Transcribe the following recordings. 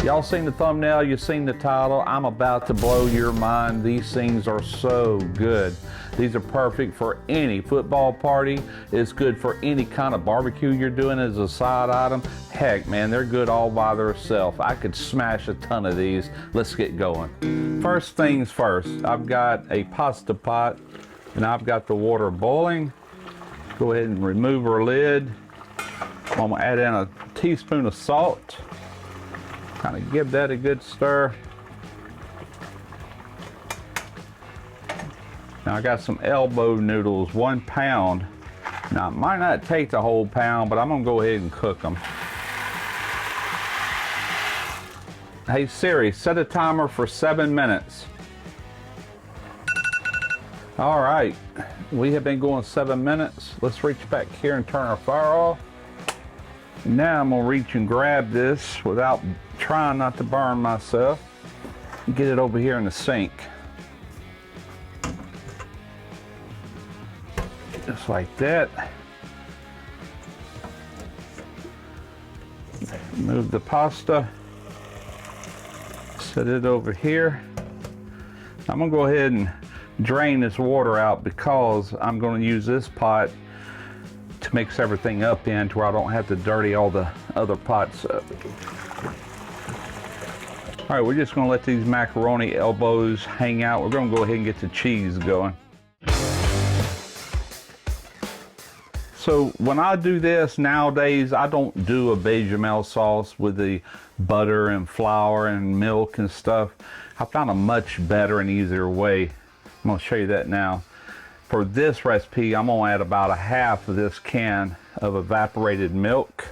Y'all seen the thumbnail, you've seen the title. I'm about to blow your mind. These things are so good. These are perfect for any football party. It's good for any kind of barbecue you're doing as a side item. Heck, man, they're good all by themselves. I could smash a ton of these. Let's get going. First things first, I've got a pasta pot and I've got the water boiling. Go ahead and remove our lid. I'm gonna add in a teaspoon of salt. Kind of give that a good stir. Now I got some elbow noodles, 1 pound. Now it might not take the whole pound, but I'm gonna go ahead and cook them. Hey Siri, set a timer for 7 minutes. All right, we have been going 7 minutes. Let's reach back here and turn our fire off. Now I'm gonna reach and grab this without trying not to burn myself. Get it over here in the sink. Just like that. Move the pasta. Set it over here. I'm gonna go ahead and drain this water out because I'm gonna use this pot to mix everything up in to where I don't have to dirty all the other pots up. All right, we're just gonna let these macaroni elbows hang out. We're gonna go ahead and get the cheese going. So when I do this nowadays, I don't do a bechamel sauce with the butter and flour and milk and stuff. I found a much better and easier way. I'm gonna show you that now. For this recipe, I'm gonna add about 1/2 of this can of evaporated milk.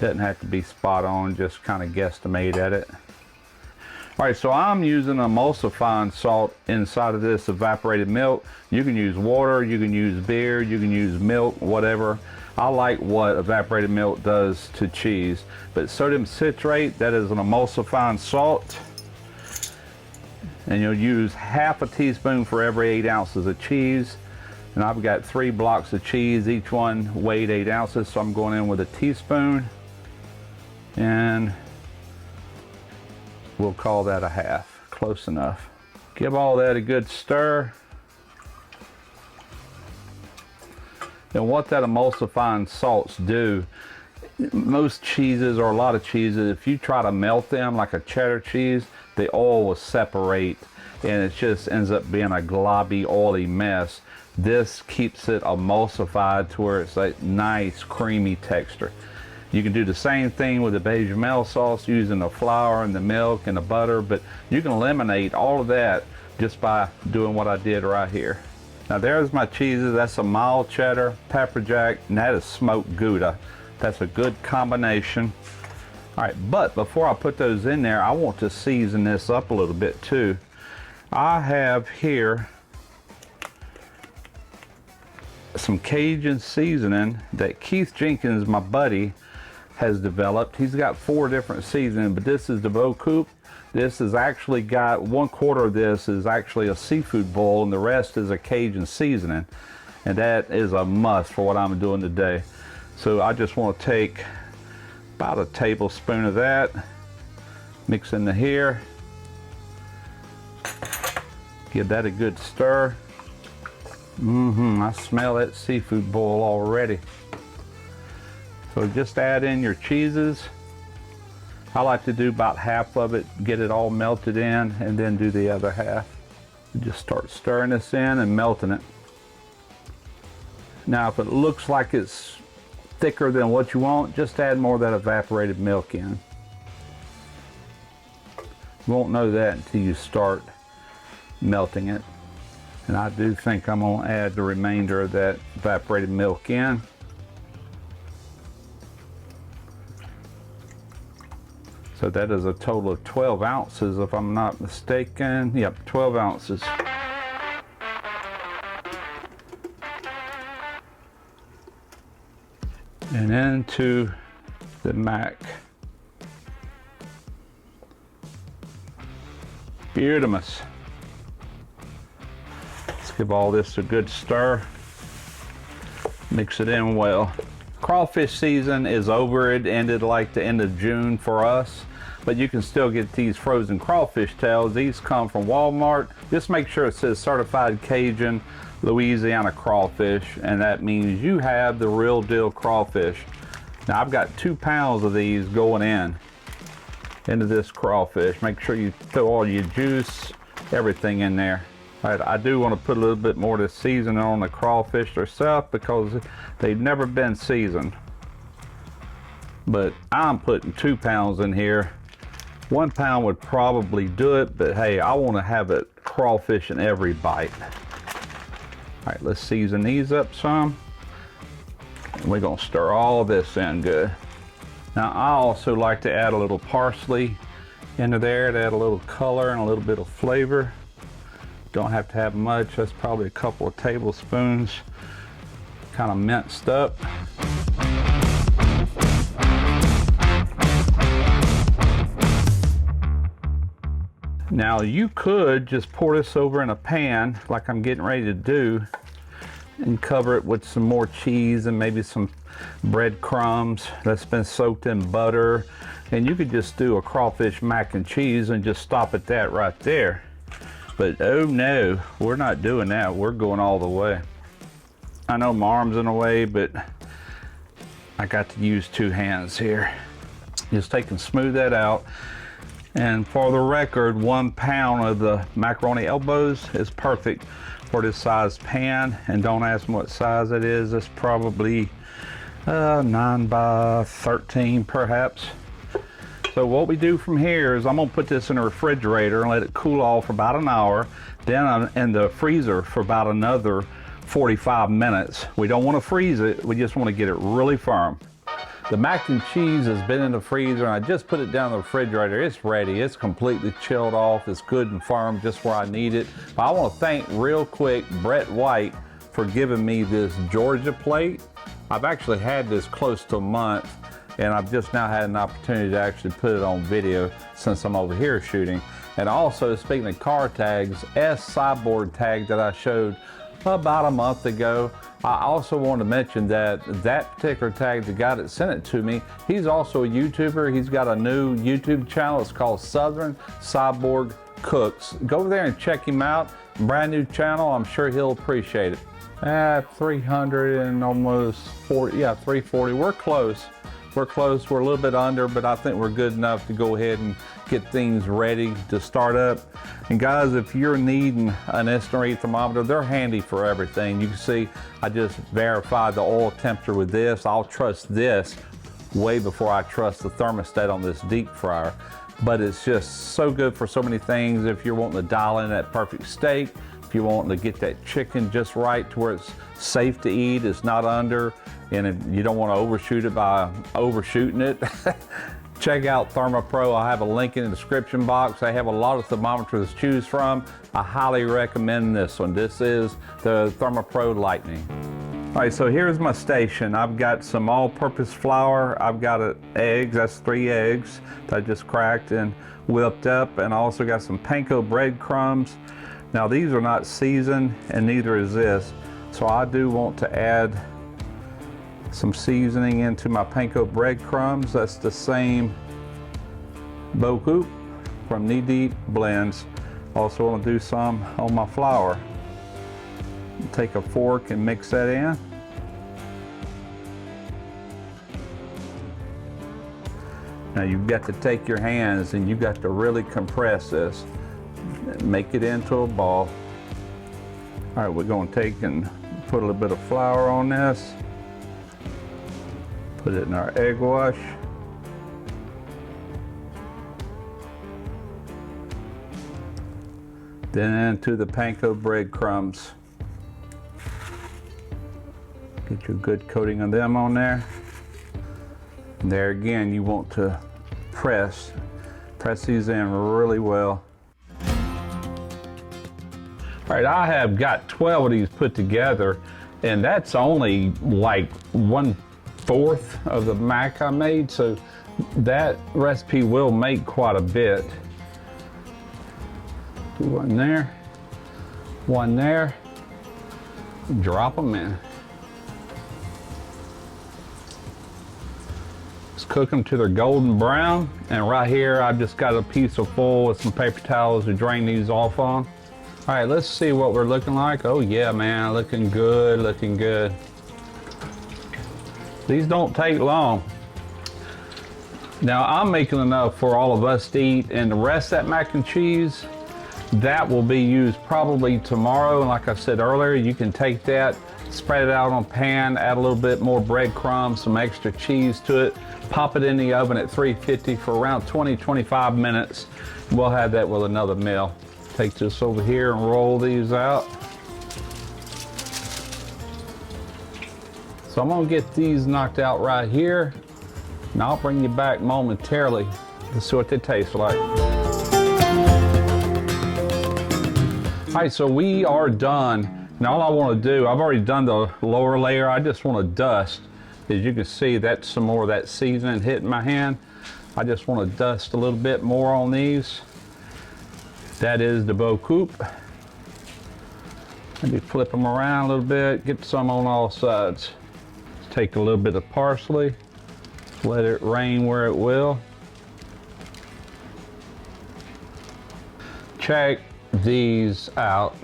Doesn't have to be spot on, just kind of guesstimate at it. All right, so I'm using emulsifying salt inside of this evaporated milk. You can use water, you can use beer, you can use milk, whatever. I like what evaporated milk does to cheese. But sodium citrate, that is an emulsifying salt. And you'll use 1/2 teaspoon for every 8 ounces of cheese. And I've got 3 blocks of cheese, each one weighed 8 ounces, so I'm going in with a teaspoon. And we'll call that 1/2, close enough. Give all that a good stir. And what that emulsifying salts do, most cheeses or a lot of cheeses, if you try to melt them like a cheddar cheese, the oil will separate and it just ends up being a globby, oily mess. This keeps it emulsified to where it's a nice, creamy texture. You can do the same thing with the bechamel sauce using the flour and the milk and the butter, but you can eliminate all of that just by doing what I did right here. Now there's my cheeses. That's a mild cheddar, pepper jack, and that is smoked Gouda. That's a good combination. All right, but before I put those in there, I want to season this up a little bit too. I have here some Cajun seasoning that Keith Jenkins, my buddy, has developed. He's got 4 different seasonings, but this is the Beaucoup. This has actually got 1/4 of this is actually a seafood bowl and the rest is a Cajun seasoning. And that is a must for what I'm doing today. So I just want to take about a tablespoon of that, mix into here, give that a good stir. I smell that seafood boil already. So just add in your cheeses. I like to do about 1/2 of it, get it all melted in, and then do the other 1/2. Just start stirring this in and melting it. Now if it looks like it's thicker than what you want, just add more of that evaporated milk in. You won't know that until you start melting it. And I do think I'm gonna add the remainder of that evaporated milk in. So that is a total of 12 ounces if I'm not mistaken. Yep, 12 ounces. And into the mac. Beautiful. Let's give all this a good stir. Mix it in well. Crawfish season is over. It ended like the end of June for us, but you can still get these frozen crawfish tails. These come from Walmart. Just make sure it says certified Cajun Louisiana crawfish, and that means you have the real deal crawfish. Now I've got 2 pounds of these going into this crawfish. Make sure you throw all your juice, everything in there. All right, I do want to put a little bit more of the seasoning on the crawfish themselves because they've never been seasoned. But I'm putting 2 pounds in here. 1 pound would probably do it, but hey, I want to have it crawfish in every bite. All right, let's season these up some. And we're gonna stir all this in good. Now I also like to add a little parsley into there to add a little color and a little bit of flavor. Don't have to have much. That's probably a couple of tablespoons, kind of minced up. Now you could just pour this over in a pan like I'm getting ready to do and cover it with some more cheese and maybe some breadcrumbs that's been soaked in butter. And you could just do a crawfish mac and cheese and just stop at that right there. But oh no, we're not doing that. We're going all the way. I know my arm's in the way, but I got to use 2 hands here. Just take and smooth that out. And for the record, 1 pound of the macaroni elbows is perfect for this size pan. And don't ask me what size it is. It's probably 9 by 13 perhaps. So what we do from here is I'm gonna put this in the refrigerator and let it cool off for about an hour. Then I'm in the freezer for about another 45 minutes. We don't wanna freeze it, we just wanna get it really firm. The mac and cheese has been in the freezer and I just put it down in the refrigerator. It's ready, it's completely chilled off, it's good and firm just where I need it. But I wanna thank real quick Brett White for giving me this Georgia plate. I've actually had this close to a month, and I've just now had an opportunity to actually put it on video since I'm over here shooting. And also, speaking of car tags, Cyborg tag that I showed about a month ago, I also want to mention that that particular tag, the guy that sent it to me, he's also a YouTuber. He's got a new YouTube channel. It's called Southern Cyborg Cooks. Go over there and check him out. Brand new channel. I'm sure he'll appreciate it. 300 and almost 40, yeah, 340. We're close. We're close. We're a little bit under, but I think we're good enough to go ahead and get things ready to start up. And guys, if you're needing an instant read thermometer, they're handy for everything. You can see I just verified the oil temperature with this. I'll trust this way before I trust the thermostat on this deep fryer. But it's just so good for so many things. If you're wanting to dial in that perfect steak, if you're wanting to get that chicken just right to where it's safe to eat, it's not under, and if you don't want to overshoot it by overshooting it, check out ThermoPro. I have a link in the description box. They have a lot of thermometers to choose from. I highly recommend this one. This is the ThermoPro Lightning. All right, so here's my station. I've got some all-purpose flour. I've got eggs, that's 3 eggs that I just cracked and whipped up, and I also got some panko breadcrumbs. Now these are not seasoned, and neither is this. So I do want to add some seasoning into my panko breadcrumbs. That's the same Boku from Knee Deep Blends. Also want to do some on my flour. Take a fork and mix that in. Now you've got to take your hands and you've got to really compress this. Make it into a ball. All right, we're going to take and put a little bit of flour on this. Put it in our egg wash. Then into the panko breadcrumbs. Get your good coating of them on there. And there again, you want to press these in really well. All right, I have got 12 of these put together, and that's only like 1/4 of the mac I made, so that recipe will make quite a bit. Do one there, drop them in. Just cook them till they're golden brown. And right here, I've just got a piece of foil with some paper towels to drain these off on. All right, let's see what we're looking like. Oh yeah, man, looking good, looking good. These don't take long. Now I'm making enough for all of us to eat, and the rest of that mac and cheese, that will be used probably tomorrow. And like I said earlier, you can take that, spread it out on a pan, add a little bit more breadcrumbs, some extra cheese to it, pop it in the oven at 350 for around 20-25 minutes. We'll have that with another meal. Take this over here and roll these out. So I'm gonna get these knocked out right here, and I'll bring you back momentarily to see what they taste like. All right, so we are done. Now all I wanna do, I've already done the lower layer, I just wanna dust. As you can see, that's some more of that seasoning hitting my hand. I just wanna dust a little bit more on these. That is the beau coupe. Maybe flip them around a little bit, get some on all sides. Take a little bit of parsley, let it rain where it will. Check these out.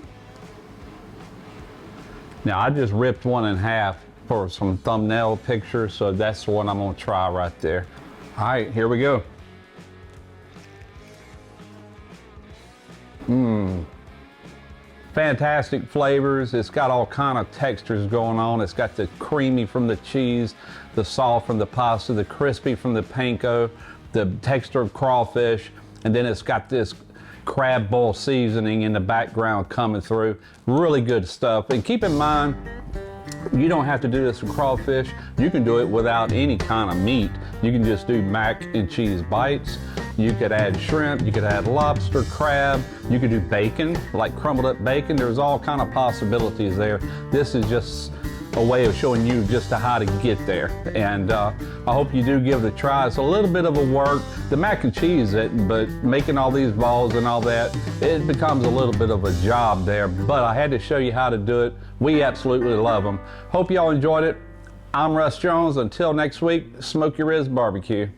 Now I just ripped one in half for some thumbnail pictures, so that's the one I'm gonna try right there. All right, here we go. Fantastic flavors. It's got all kind of textures going on. It's got the creamy from the cheese, the soft from the pasta, the crispy from the panko, the texture of crawfish, and then it's got this crab boil seasoning in the background coming through. Really good stuff. And keep in mind, you don't have to do this with crawfish. You can do it without any kind of meat. You can just do mac and cheese bites. You could add shrimp, you could add lobster, crab, you could do bacon, like crumbled up bacon. There's all kind of possibilities there. This is just a way of showing you just how to get there. And I hope you do give it a try. It's a little bit of a work, the mac and cheese, but making all these balls and all that, it becomes a little bit of a job there. But I had to show you how to do it. We absolutely love them. Hope y'all enjoyed it. I'm Russ Jones. Until next week, Smoky Riz Barbecue.